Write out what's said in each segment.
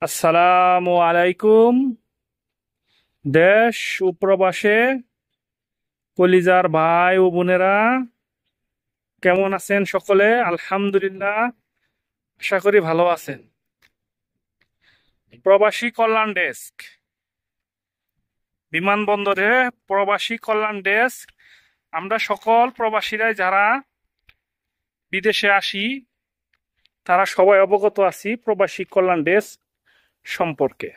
আসসালামু আলাইকুম। দেশ ও প্রবাসে কলিজার ভাই ও বোনেরা, কেমন আছেন সকলে? আলহামদুলিল্লাহ, আশা করি ভালো আছেন। প্রবাসী কল্যাণ ডেস্ক, বিমানবন্দরে প্রবাসী কল্যাণ ডেস্ক। আমরা সকল প্রবাসীরাই যারা বিদেশে আসি তারা সবাই অবগত আছি প্রবাসী কল্যাণ ডেস্ক সম্পর্কে।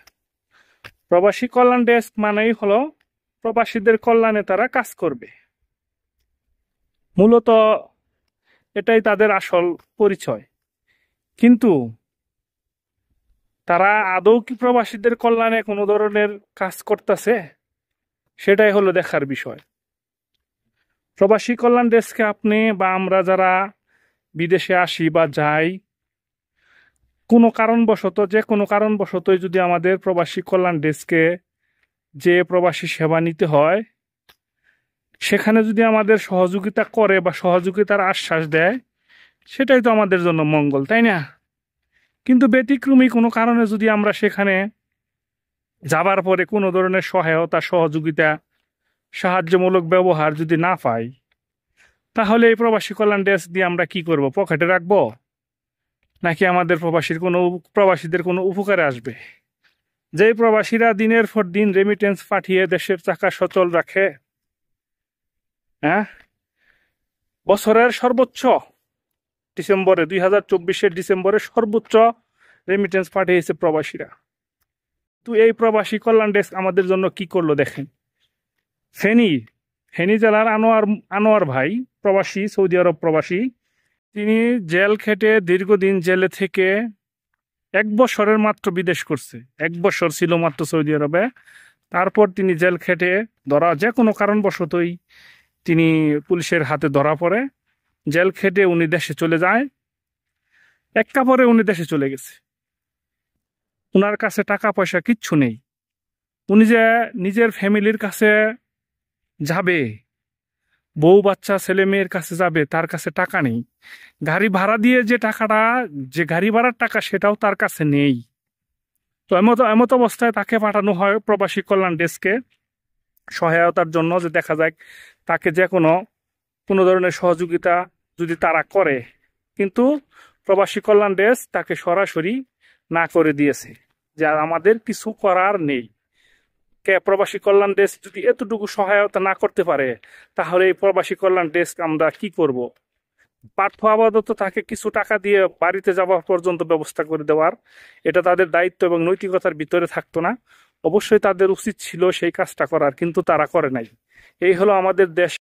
প্রবাসী কল্যাণ ডেস্ক মানেই হলো প্রবাসীদের কল্যাণে তারা কাজ করবে। মূলত এটাই তাদের আসল পরিচয়। কিন্তু তারা আদৌ কি প্রবাসীদের কল্যাণে কোনো ধরনের কাজ করতেছে, সেটাই হলো দেখার বিষয়। প্রবাসী কল্যাণ ডেস্কে আপনি বা আমরা যারা বিদেশে আসি বা যাই, কোনো কারণবশত যে কোনো কারণবশতই যদি আমাদের প্রবাসী কল্যাণ ডেস্কে যে প্রবাসী সেবা নিতে হয়, সেখানে যদি আমাদের সহযোগিতা করে বা সহযোগিতার আশ্বাস দেয়, সেটাই তো আমাদের জন্য মঙ্গল, তাই না? কিন্তু ব্যতিক্রমী কোনো কারণে যদি আমরা সেখানে যাবার পরে কোনো ধরনের সহায়তা, সহযোগিতা, সাহায্যমূলক ব্যবহার যদি না পাই, তাহলে এই প্রবাসী কল্যাণ ডেস্ক দিয়ে আমরা কি করব? পকেটে রাখবো, নাকি আমাদের প্রবাসীদের কোনো উপকারে আসবে? যেই প্রবাসীরা দিনের পর দিন রেমিটেন্স পাঠিয়ে দেশের চাকা সচল রাখে, হ্যাঁ, বছরের সর্বোচ্চ ডিসেম্বরে 2024-এর ডিসেম্বরে সর্বোচ্চ রেমিটেন্স পাঠিয়েছে প্রবাসীরা। তো এই প্রবাসী কল্যাণ ডেস্ক আমাদের জন্য কি করলো দেখেন। ফেনী ফেনী জেলার আনোয়ার ভাই, প্রবাসী, সৌদি আরব প্রবাসী। তিনি জেল খেটে দীর্ঘদিন জেলে থেকে 1 বছরের মাত্র বিদেশ করছে। 1 বছর ছিল মাত্র সৌদি আরবে। তারপর তিনি জেল খেটে যে কোনো কারণবশতই তিনি পুলিশের হাতে ধরা পড়ে। জেল খেটে উনি দেশে চলে যায়। এক কাপড়ে উনি দেশে চলে গেছে। উনার কাছে টাকা পয়সা কিচ্ছু নেই। উনি যে নিজের ফ্যামিলির কাছে যাবে, বউ বাচ্চা ছেলে মেয়ের কাছে যাবে, তার কাছে টাকা নেই। গাড়ি ভাড়া দিয়ে যে গাড়ি ভাড়ার টাকা, সেটাও তার কাছে নেই। তো এমত অবস্থায় তাকে পাঠানো হয় প্রবাসী কল্যাণ ডেস্কে সহায়তার জন্য, যে দেখা যায় তাকে যে কোনো ধরনের সহযোগিতা যদি তারা করে। কিন্তু প্রবাসী কল্যাণ ডেস্ক তাকে সরাসরি না করে দিয়েছে, যে আর আমাদের কিছু করার নেই। প্রবাসী কল্যাণ ডেস্ক যদি এতটুকু সহায়তা না করতে পারে, তাহলে এই প্রবাসী কল্যাণ ডেস্ক আমরা কি করব? পার্থ আপাতত তাকে কিছু টাকা দিয়ে বাড়িতে যাওয়া পর্যন্ত ব্যবস্থা করে দেওয়ার, এটা তাদের দায়িত্ব এবং নৈতিকতার ভিতরে থাকতো না। অবশ্যই তাদের উচিত ছিল সেই কাজটা করার, কিন্তু তারা করে নাই। এই হলো আমাদের দেশ।